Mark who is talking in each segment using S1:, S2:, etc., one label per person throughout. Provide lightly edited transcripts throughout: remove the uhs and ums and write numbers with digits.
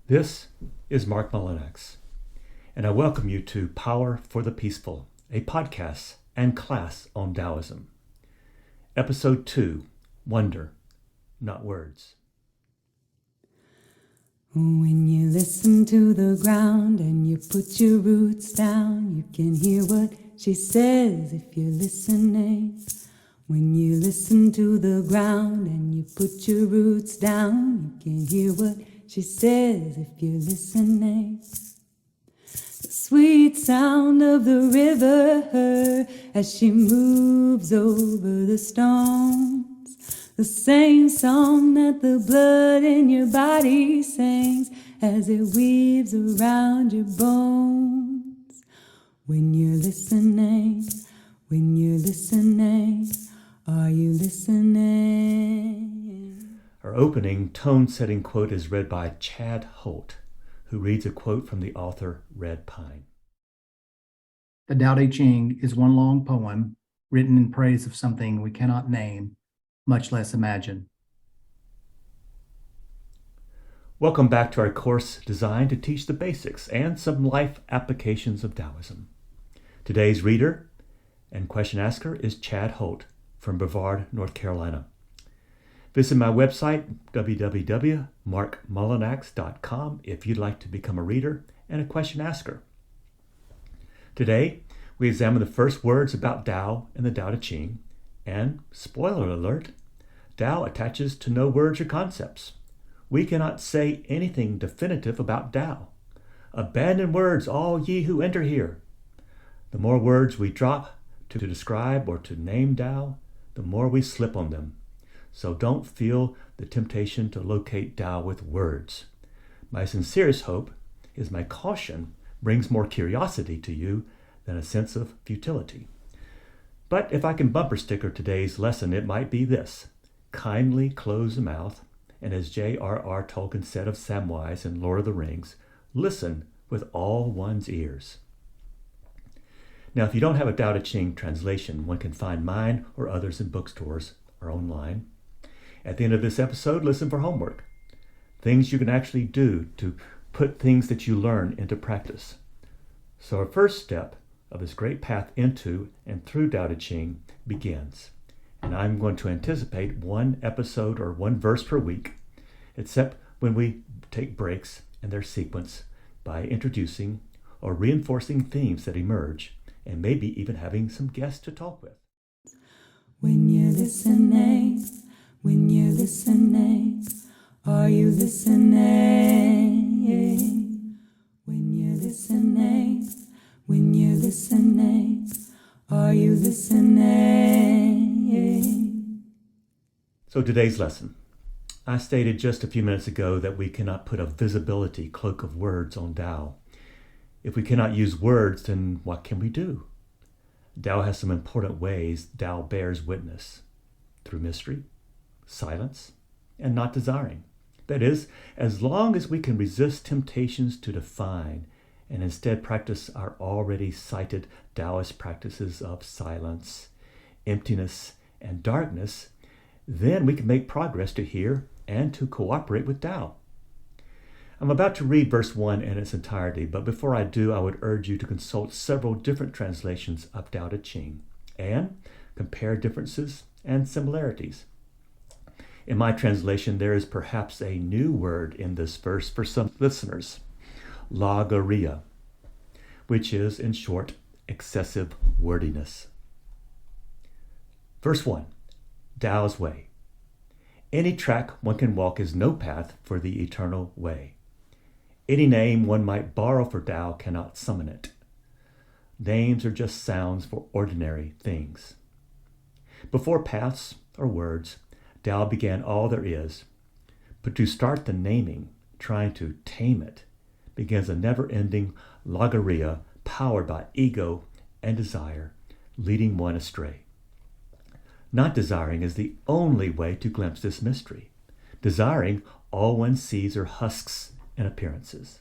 S1: This is Mark Mullinax, and I welcome you to Power for the Peaceful, a podcast and class on Taoism. Episode 2, Wonder, Not Words.
S2: When you listen to the ground and you put your roots down, you can hear what she says if you're listening. When you listen to the ground and you put your roots down, you can hear what she says if you're listening. The sweet sound of the river as she moves over the stones. The same song that the blood in your body sings as it weaves around your bones. When you're listening, are you listening?
S1: Our opening tone-setting quote is read by Chad Holt, who reads a quote from the author Red Pine.
S3: The Tao Te Ching is one long poem written in praise of something we cannot name, much less imagine.
S1: Welcome back to our course designed to teach the basics and some life applications of Taoism. Today's reader and question asker is Chad Holt from Brevard, North Carolina. Visit my website, www.markmullinax.com, if you'd like to become a reader and a question asker. Today, we examine the first words about Tao in the Tao Te Ching, and, spoiler alert, Tao attaches to no words or concepts. We cannot say anything definitive about Tao. Abandon words, all ye who enter here. The more words we drop to describe or to name Tao, the more we slip on them. So don't feel the temptation to locate Tao with words. My sincerest hope is my caution brings more curiosity to you than a sense of futility. But if I can bumper sticker today's lesson, it might be this: kindly close the mouth, and as J.R.R. Tolkien said of Samwise in Lord of the Rings, listen with all one's ears. Now, if you don't have a Tao Te Ching translation, one can find mine or others in bookstores or online. At the end of this episode, listen for homework. Things you can actually do to put things that you learn into practice. So our first step of this great path into and through Tao Te Ching begins. And I'm going to anticipate one episode or one verse per week, except when we take breaks in their sequence by introducing or reinforcing themes that emerge, and maybe even having some guests to talk with.
S2: When you're listening, are you listening? When you're listening, are you listening?
S1: So today's lesson. I stated just a few minutes ago that we cannot put a visibility cloak of words on Tao. If we cannot use words, then what can we do? Tao has some important ways Tao bears witness: through mystery, silence, and not desiring. That is, as long as we can resist temptations to define and instead practice our already cited Taoist practices of silence, emptiness, and darkness, then we can make progress to hear and to cooperate with Tao. I'm about to read verse 1 in its entirety, but before I do, I would urge you to consult several different translations of Tao Te Ching and compare differences and similarities. In my translation, there is perhaps a new word in this verse for some listeners: logorrhea, which is, in short, excessive wordiness. Verse 1, Tao's way. Any track one can walk is no path for the eternal way. Any name one might borrow for Tao cannot summon it. Names are just sounds for ordinary things. Before paths or words, Tao began all there is. But to start the naming, trying to tame it, begins a never-ending logorrhea powered by ego and desire, leading one astray. Not desiring is the only way to glimpse this mystery. Desiring, all one sees are husks and appearances.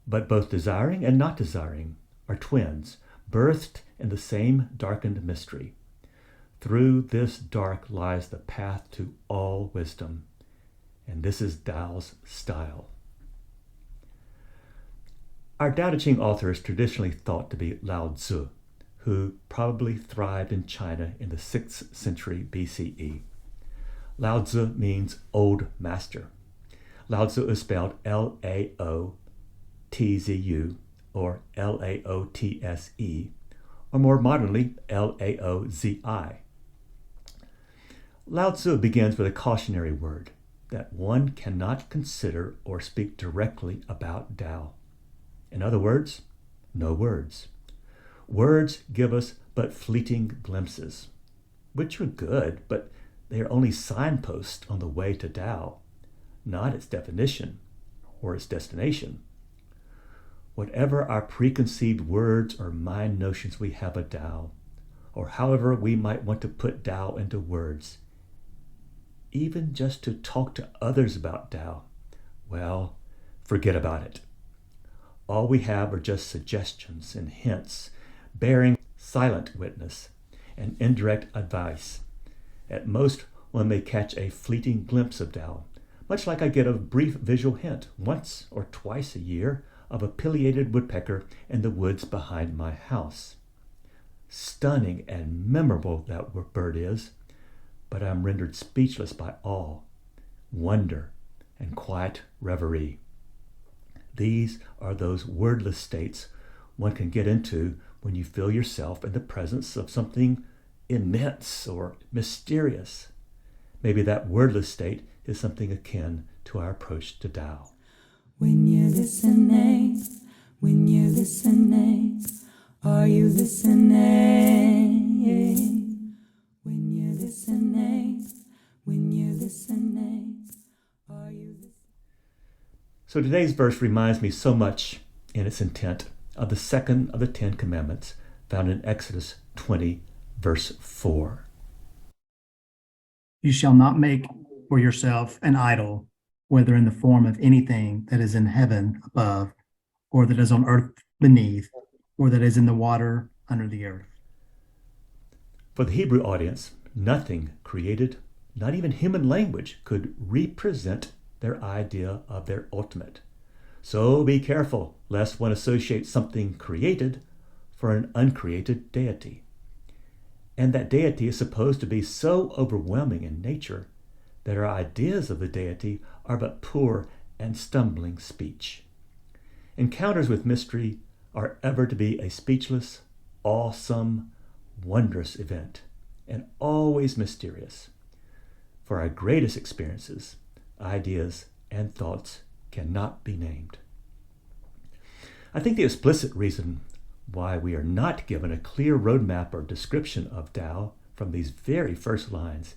S1: But both desiring and not desiring are twins, birthed in the same darkened mystery. Through this dark lies the path to all wisdom, and this is Tao's style. Our Tao Te Ching author is traditionally thought to be Lao Tzu, who probably thrived in China in the 6th century BCE. Lao Tzu means old master. Lao Tzu is spelled Laotzu or Laotse, or more modernly, Laozi. Lao Tzu begins with a cautionary word that one cannot consider or speak directly about Tao. In other words, no words. Words give us but fleeting glimpses, which are good, but they are only signposts on the way to Tao, not its definition or its destination. Whatever our preconceived words or mind notions we have of Tao, or however we might want to put Tao into words, even just to talk to others about Tao, well, forget about it. All we have are just suggestions and hints, bearing silent witness and indirect advice. At most, one may catch a fleeting glimpse of Tao, much like I get a brief visual hint once or twice a year of a pileated woodpecker in the woods behind my house. Stunning and memorable that bird is, but I'm rendered speechless by awe, wonder, and quiet reverie. These are those wordless states one can get into when you feel yourself in the presence of something immense or mysterious. Maybe that wordless state is something akin to our approach to Tao.
S2: When you're listening, are you listening? When you're listening, are you listening?
S1: So today's verse reminds me so much in its intent of the second of the 10 commandments found in Exodus 20, verse 4.
S3: You shall not make for yourself an idol, whether in the form of anything that is in heaven above, or that is on earth beneath, or that is in the water under the earth.
S1: For the Hebrew audience, nothing created, not even human language, could represent their idea of their ultimate. So be careful lest one associate something created for an uncreated deity. And that deity is supposed to be so overwhelming in nature that our ideas of the deity are but poor and stumbling speech. Encounters with mystery are ever to be a speechless, awesome, wondrous event, and always mysterious. For our greatest experiences, ideas, and thoughts cannot be named. I think the explicit reason why we are not given a clear roadmap or description of Tao from these very first lines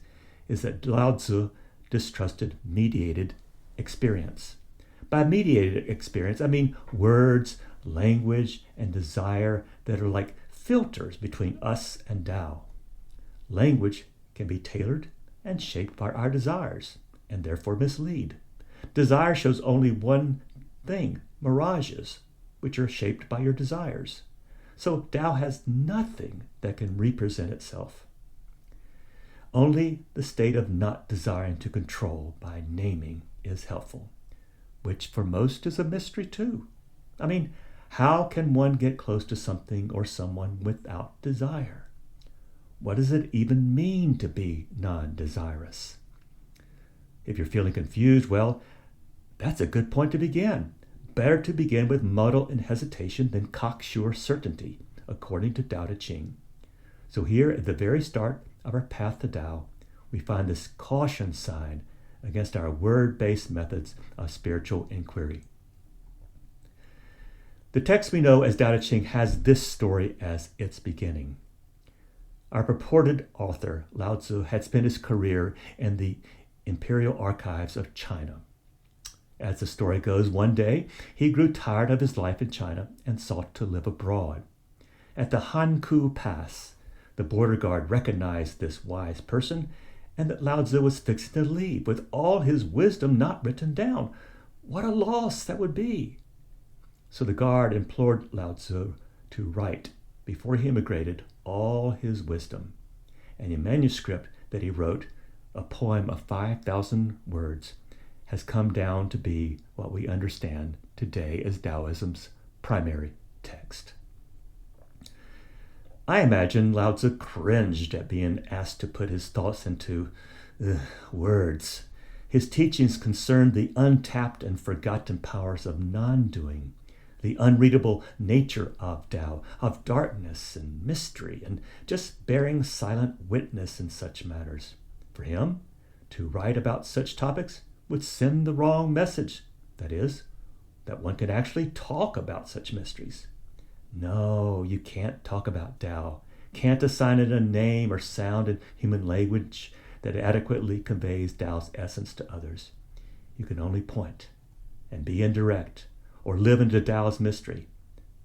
S1: is that Lao Tzu distrusted mediated experience. By mediated experience, I mean words, language, and desire that are like filters between us and Tao. Language can be tailored and shaped by our desires, and therefore mislead. Desire shows only one thing, mirages, which are shaped by your desires. So Tao has nothing that can represent itself. Only the state of not desiring to control by naming is helpful, which for most is a mystery too. I mean, how can one get close to something or someone without desire? What does it even mean to be non-desirous? If you're feeling confused, well, that's a good point to begin. Better to begin with muddle and hesitation than cocksure certainty, according to Tao Te Ching. So here at the very start of our path to Tao, we find this caution sign against our word-based methods of spiritual inquiry. The text we know as Tao Te Ching has this story as its beginning. Our purported author, Lao Tzu, had spent his career in the imperial archives of China. As the story goes, one day he grew tired of his life in China and sought to live abroad. At the Hankou Pass, the border guard recognized this wise person and that Lao Tzu was fixing to leave with all his wisdom not written down. What a loss that would be! So the guard implored Lao Tzu to write, before he immigrated, all his wisdom. And a manuscript that he wrote, a poem of 5,000 words, has come down to be what we understand today as Taoism's primary text. I imagine Lao Tzu cringed at being asked to put his thoughts into words. His teachings concerned the untapped and forgotten powers of non-doing, the unreadable nature of Tao, of darkness and mystery, and just bearing silent witness in such matters. For him, to write about such topics would send the wrong message, that is, that one could actually talk about such mysteries. No, you can't talk about Tao, can't assign it a name or sound in human language that adequately conveys Tao's essence to others. You can only point and be indirect or live into Tao's mystery,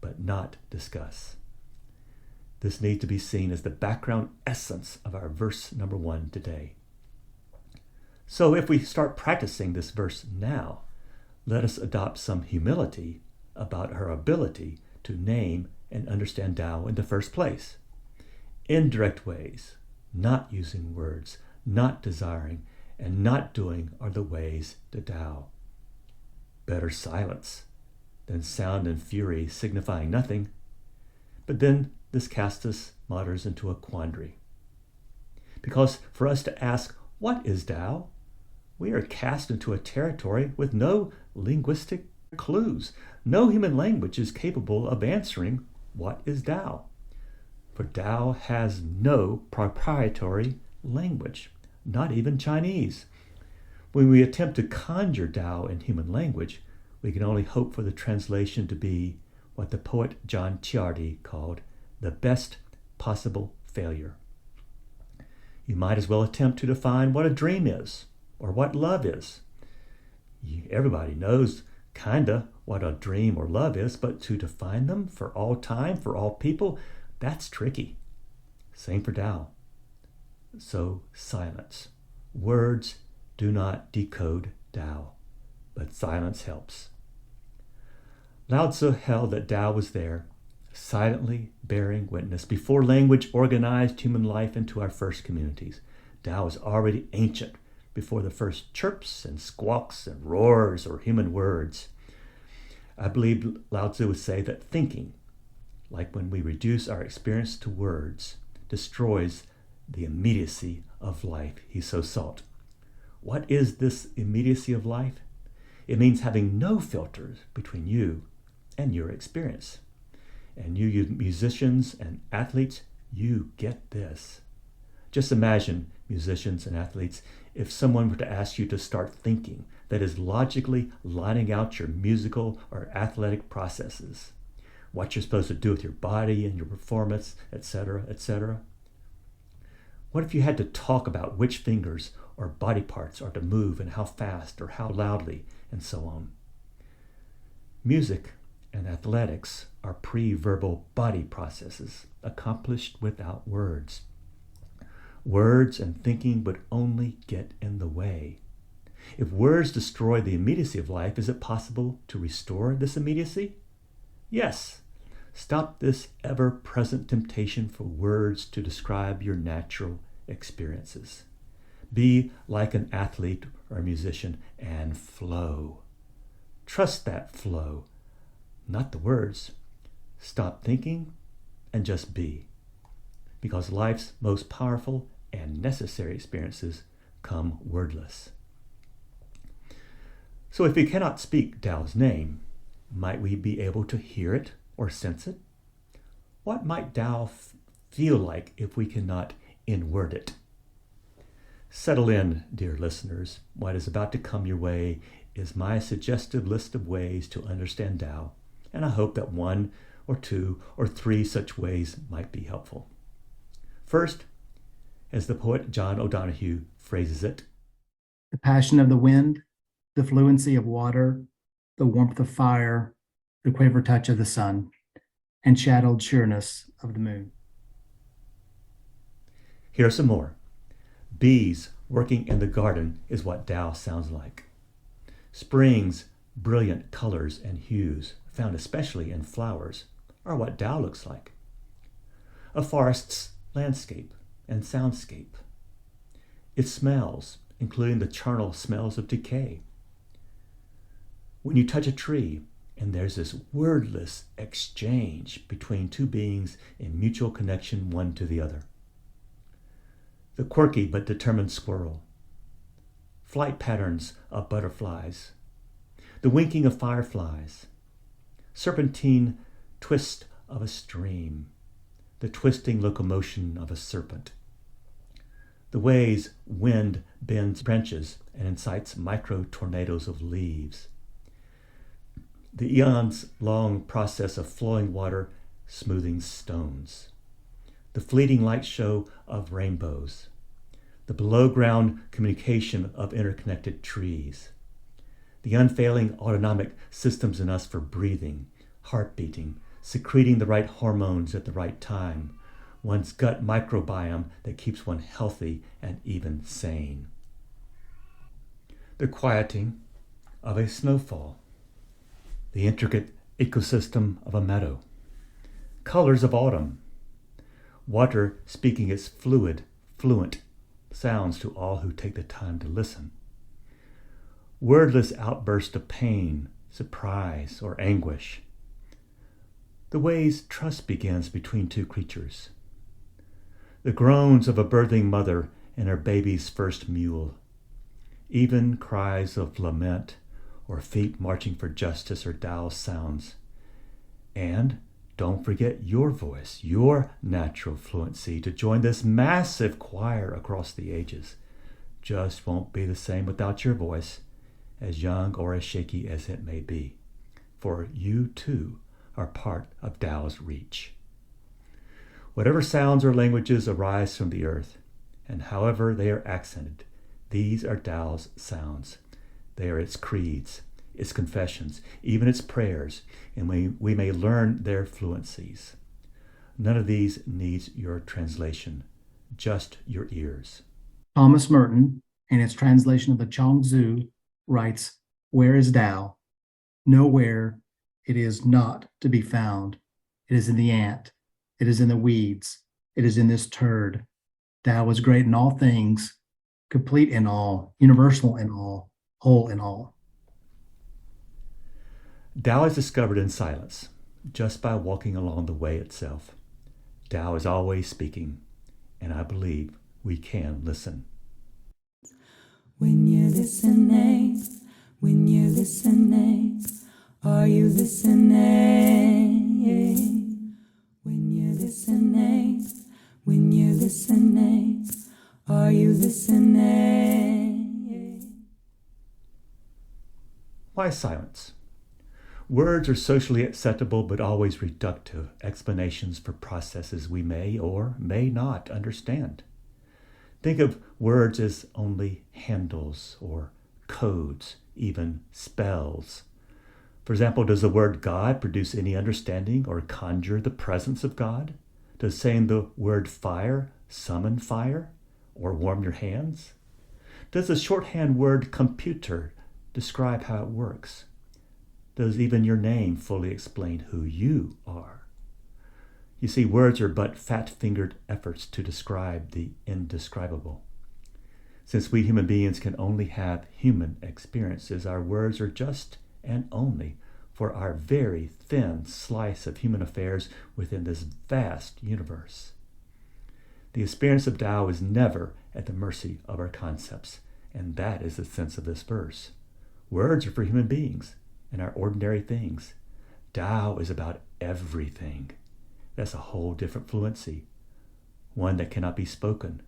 S1: but not discuss. This needs to be seen as the background essence of our verse number 1 today. So if we start practicing this verse now, let us adopt some humility about our ability to name and understand Tao in the first place. Indirect ways, not using words, not desiring, and not doing are the ways to Tao. Better silence than sound and fury signifying nothing. But then this casts us martyrs into a quandary. Because for us to ask, what is Tao? We are cast into a territory with no linguistic clues. No human language is capable of answering what is Tao. For Tao has no proprietary language, not even Chinese. When we attempt to conjure Tao in human language, we can only hope for the translation to be what the poet John Ciardi called the best possible failure. You might as well attempt to define what a dream is or what love is. Everybody knows kinda what a dream or love is, but to define them for all time, for all people, that's tricky. Same for Tao. So silence. Words do not decode Tao, but silence helps. Lao Tzu held that Tao was there, silently bearing witness before language organized human life into our first communities. Tao is already ancient before the first chirps and squawks and roars or human words. I believe Lao Tzu would say that thinking, like when we reduce our experience to words, destroys the immediacy of life he so sought. What is this immediacy of life? It means having no filters between you and your experience. And you musicians and athletes, you get this. Just imagine, musicians and athletes, if someone were to ask you to start thinking, that is logically lining out your musical or athletic processes, what you're supposed to do with your body and your performance, etc., etc. What if you had to talk about which fingers or body parts are to move and how fast or how loudly and so on? Music and athletics are pre-verbal body processes accomplished without words. Words and thinking would only get in the way. If words destroy the immediacy of life, is it possible to restore this immediacy? Yes. Stop this ever-present temptation for words to describe your natural experiences. Be like an athlete or a musician and flow. Trust that flow, not the words. Stop thinking and just be. Because life's most powerful and necessary experiences come wordless. So if we cannot speak Tao's name, might we be able to hear it or sense it? What might Tao feel like if we cannot inward it? Settle in, dear listeners. What is about to come your way is my suggestive list of ways to understand Tao, and I hope that 1 or 2 or 3 such ways might be helpful. First, as the poet John O'Donohue phrases it,
S3: the passion of the wind, the fluency of water, the warmth of fire, the quiver touch of the sun, and shadowed sureness of the moon.
S1: Here are some more. Bees working in the garden is what Tao sounds like. Spring's brilliant colors and hues, found especially in flowers, are what Tao looks like. A forest's landscape and soundscape. Its smells, including the charnel smells of decay. When you touch a tree, And there's this wordless exchange between two beings in mutual connection one to the other. The quirky but determined squirrel, flight patterns of butterflies, the winking of fireflies, serpentine twist of a stream, the twisting locomotion of a serpent, the ways wind bends branches and incites micro-tornadoes of leaves, the eons-long process of flowing water smoothing stones, the fleeting light show of rainbows, the below-ground communication of interconnected trees, the unfailing autonomic systems in us for breathing, heart beating, secreting the right hormones at the right time, one's gut microbiome that keeps one healthy and even sane. The quieting of a snowfall, the intricate ecosystem of a meadow, colors of autumn, water speaking its fluent sounds to all who take the time to listen, wordless outburst of pain, surprise, or anguish, the ways trust begins between two creatures, the groans of a birthing mother and her baby's first mule, even cries of lament or feet marching for justice or Tao sounds. And don't forget your voice, your natural fluency to join this massive choir across the ages. Just won't be the same without your voice, as young or as shaky as it may be. For you too are part of Tao's reach. Whatever sounds or languages arise from the earth, and however they are accented, these are Tao's sounds. They are its creeds, its confessions, even its prayers, and we may learn their fluencies. None of these needs your translation, just your ears.
S3: Thomas Merton, in its translation of the Chuang-Tzu, writes, "Where is Tao? Nowhere it is not to be found. It is in the ant. It is in the weeds. It is in this turd. Tao is great in all things, complete in all, universal in all, whole in all."
S1: Tao is discovered in silence, just by walking along the way itself. Tao is always speaking, and I believe we can listen.
S2: When you're listening, are you listening? When you're listening, are you listening?
S1: Why silence? Words are socially acceptable but always reductive explanations for processes we may or may not understand. Think of words as only handles or codes, even spells. For example, does the word God produce any understanding or conjure the presence of God? Does saying the word fire summon fire or warm your hands? Does the shorthand word computer describe how it works? Does even your name fully explain who you are? You see, words are but fat-fingered efforts to describe the indescribable. Since we human beings can only have human experiences, our words are just and only for our very thin slice of human affairs within this vast universe. The experience of Tao is never at the mercy of our concepts, and that is the sense of this verse. Words are for human beings and our ordinary things. Tao is about everything. That's a whole different fluency, one that cannot be spoken.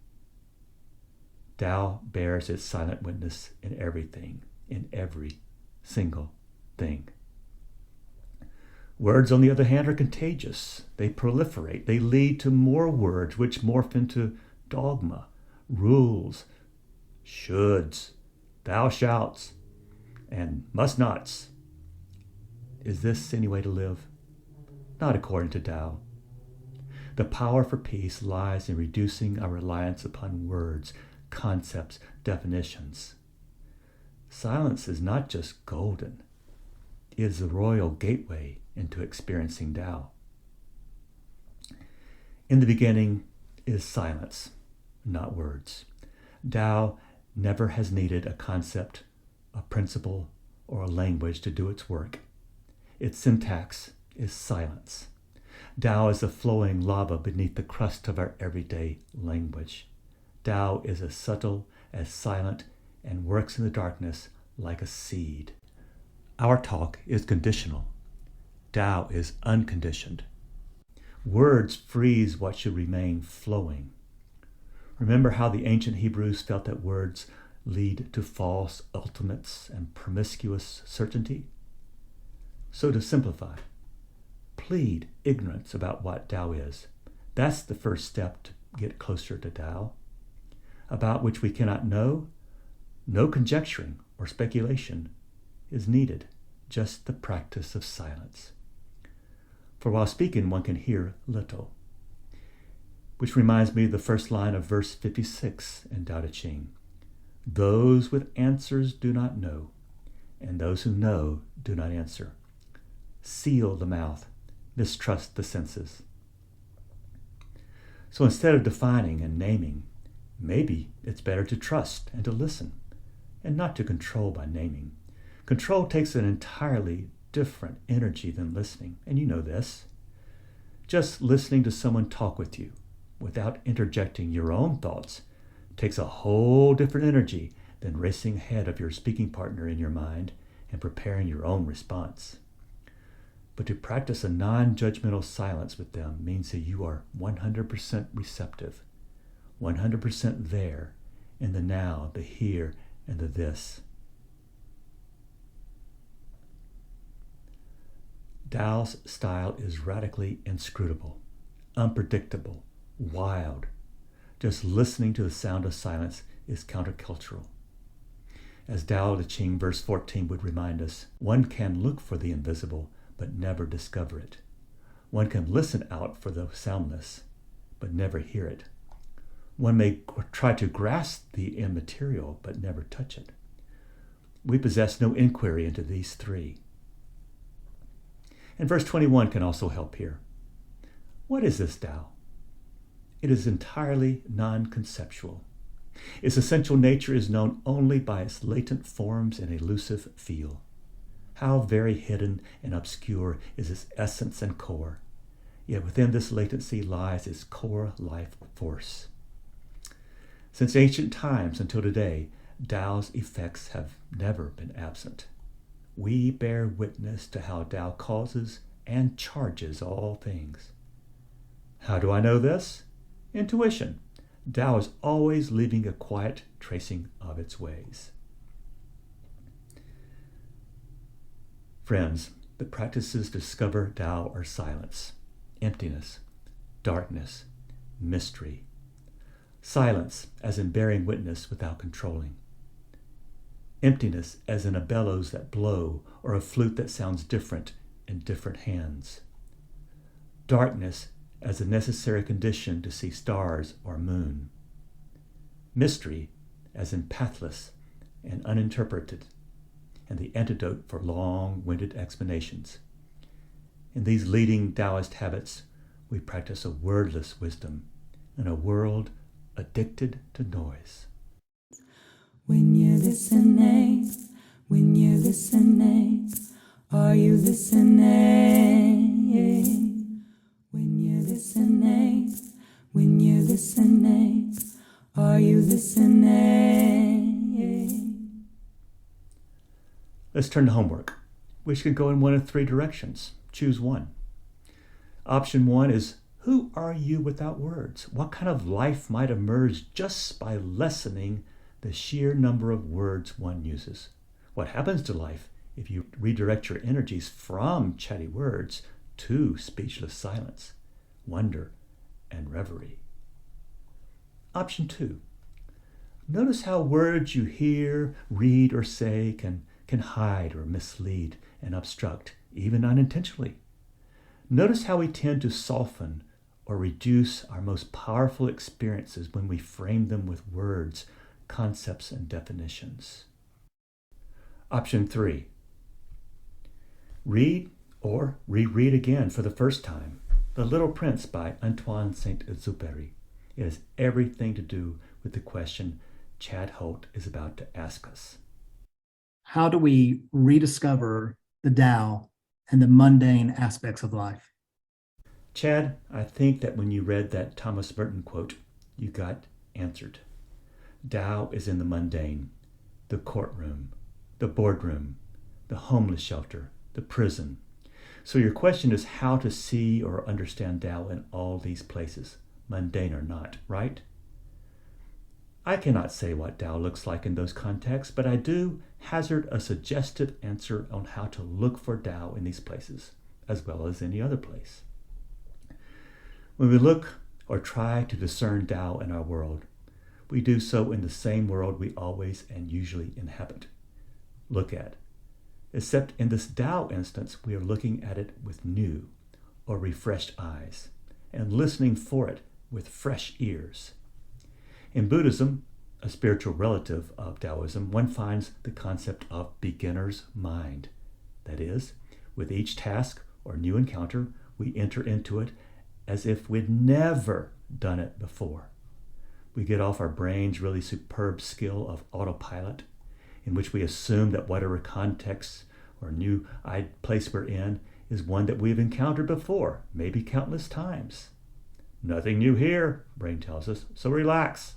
S1: Tao bears its silent witness in everything, in every single thing. Words, on the other hand, are contagious. They proliferate. They lead to more words, which morph into dogma, rules, shoulds, thou shalts, and must nots. Is this any way to live? Not according to Tao. The power for peace lies in reducing our reliance upon words, concepts, definitions. Silence is not just golden. It is the royal gateway into experiencing Tao. In the beginning is silence, not words. Tao never has needed a concept, a principle, or a language to do its work. Its syntax is silence. Tao is the flowing lava beneath the crust of our everyday language. Tao is as subtle as silent and works in the darkness like a seed. Our talk is conditional. Tao is unconditioned. Words freeze what should remain flowing. Remember how the ancient Hebrews felt that words lead to false ultimates and promiscuous certainty? So to simplify, plead ignorance about what Tao is. That's the first step to get closer to Tao. About which we cannot know, no conjecturing or speculation is needed, just the practice of silence. For while speaking, one can hear little. Which reminds me of the first line of verse 56 in Tao Te Ching. Those with answers do not know, and those who know do not answer. Seal the mouth, mistrust the senses. So instead of defining and naming, maybe it's better to trust and to listen, and not to control by naming. Control takes an entirely different energy than listening, and you know this. Just listening to someone talk with you without interjecting your own thoughts takes a whole different energy than racing ahead of your speaking partner in your mind and preparing your own response. But to practice a non-judgmental silence with them means that you are 100% receptive, 100% there in the now, the here, and the this. Tao's style is radically inscrutable, unpredictable, wild. Just listening to the sound of silence is countercultural. As Tao Te Ching verse 14 would remind us, one can look for the invisible but never discover it. One can listen out for the soundless but never hear it. One may try to grasp the immaterial but never touch it. We possess no inquiry into these three. And verse 21 can also help here. What is this Tao? It is entirely non-conceptual. Its essential nature is known only by its latent forms and elusive feel. How very hidden and obscure is its essence and core. Yet within this latency lies its core life force. Since ancient times until today, Tao's effects have never been absent. We bear witness to how Tao causes and charges all things. How do I know this? Intuition. Tao is always leaving a quiet tracing of its ways. Friends, the practices to discover Tao are silence, emptiness, darkness, mystery. Silence, as in bearing witness without controlling. Emptiness, as in a bellows that blow or a flute that sounds different in different hands. Darkness, as a necessary condition to see stars or moon. Mystery, as in pathless and uninterpreted, and the antidote for long-winded explanations. In these leading Taoist habits, we practice a wordless wisdom in a world addicted to noise.
S2: When you're listening, are you listening? When you're listening, are you listening?
S1: Let's turn to homework, which can go in one of three directions. Choose one. Option one is, who are you without words? What kind of life might emerge just by lessening the sheer number of words one uses? What happens to life if you redirect your energies from chatty words to speechless silence, wonder, and reverie? Option two. Notice how words you hear, read, or say can hide or mislead and obstruct, even unintentionally. Notice how we tend to soften or reduce our most powerful experiences when we frame them with words, concepts, and definitions. Option three. Read or reread again for the first time The Little Prince by Antoine Saint-Exupéry. It has everything to do with the question Chad Holt is about to ask us.
S3: How do we rediscover the Tao and the mundane aspects of life.
S1: Chad, I think that when you read that Thomas Merton quote, you got answered. Tao is in the mundane, the courtroom, the boardroom, the homeless shelter, the prison. So your question is how to see or understand Tao in all these places, mundane or not, right? I cannot say what Tao looks like in those contexts, but I do hazard a suggested answer on how to look for Tao in these places, as well as any other place. When we look or try to discern Tao in our world, we do so in the same world we always and usually inhabit, look at. Except in this Tao instance, we are looking at it with new or refreshed eyes and listening for it with fresh ears. In Buddhism, a spiritual relative of Taoism, one finds the concept of beginner's mind. That is, with each task or new encounter, we enter into it as if we'd never done it before. We get off our brain's really superb skill of autopilot, in which we assume that whatever context or new place we're in is one that we've encountered before, maybe countless times. Nothing new here, brain tells us, so relax.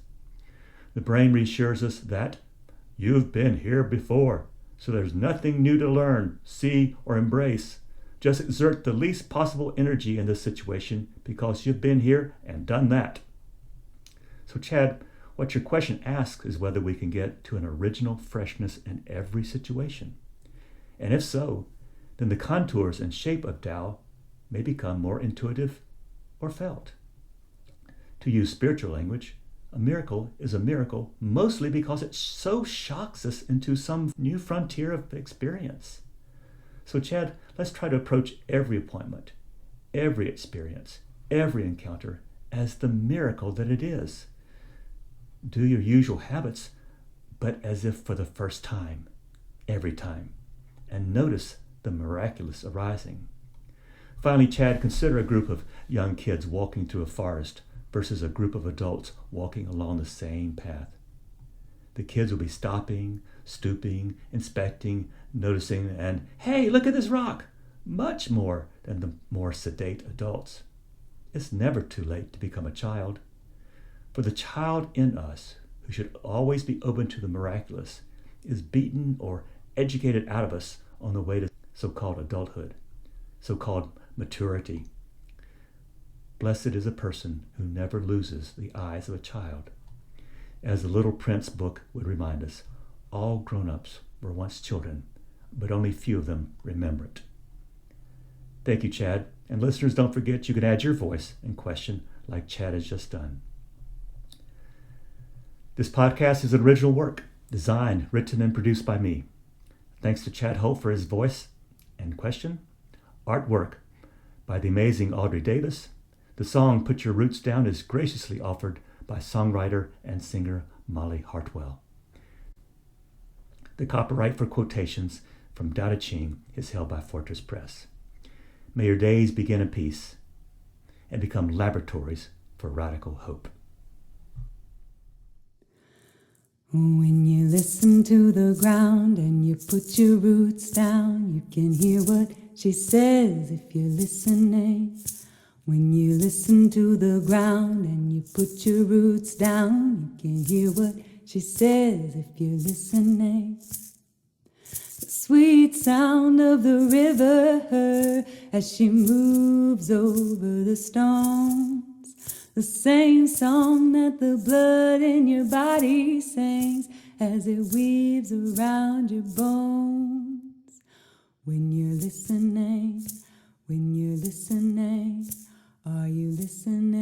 S1: The brain reassures us that you've been here before, so there's nothing new to learn, see, or embrace. Just exert the least possible energy in this situation because you've been here and done that. So Chad, what your question asks is whether we can get to an original freshness in every situation. And if so, then the contours and shape of Tao may become more intuitive or felt. To use spiritual language, a miracle is a miracle mostly because it so shocks us into some new frontier of experience. So Chad, let's try to approach every appointment, every experience, every encounter as the miracle that it is. Do your usual habits, but as if for the first time, every time, and notice the miraculous arising. Finally, Chad, consider a group of young kids walking through a forest versus a group of adults walking along the same path. The kids will be stopping, stooping, inspecting, noticing, and, hey, look at this rock, much more than the more sedate adults. It's never too late to become a child. For the child in us, who should always be open to the miraculous, is beaten or educated out of us on the way to so-called adulthood, so-called maturity. Blessed is a person who never loses the eyes of a child. As the Little Prince book would remind us, all grown-ups were once children, but only few of them remember it. Thank you, Chad. And listeners, don't forget you can add your voice and question like Chad has just done. This podcast is an original work, designed, written, and produced by me. Thanks to Chad Holt for his voice and question. Artwork by the amazing Audrey Davis. The song Put Your Roots Down is graciously offered by songwriter and singer Molly Hartwell. The copyright for quotations from Tao Te Ching is held by Fortress Press. May your days begin in peace and become laboratories for radical hope.
S2: When you listen to the ground and you put your roots down, you can hear what she says if you're listening. When you listen to the ground and you put your roots down, you can hear what she says if you're listening. The sweet sound of the river as she moves over the stones. The same song that the blood in your body sings as it weaves around your bones. When you're listening, are you listening?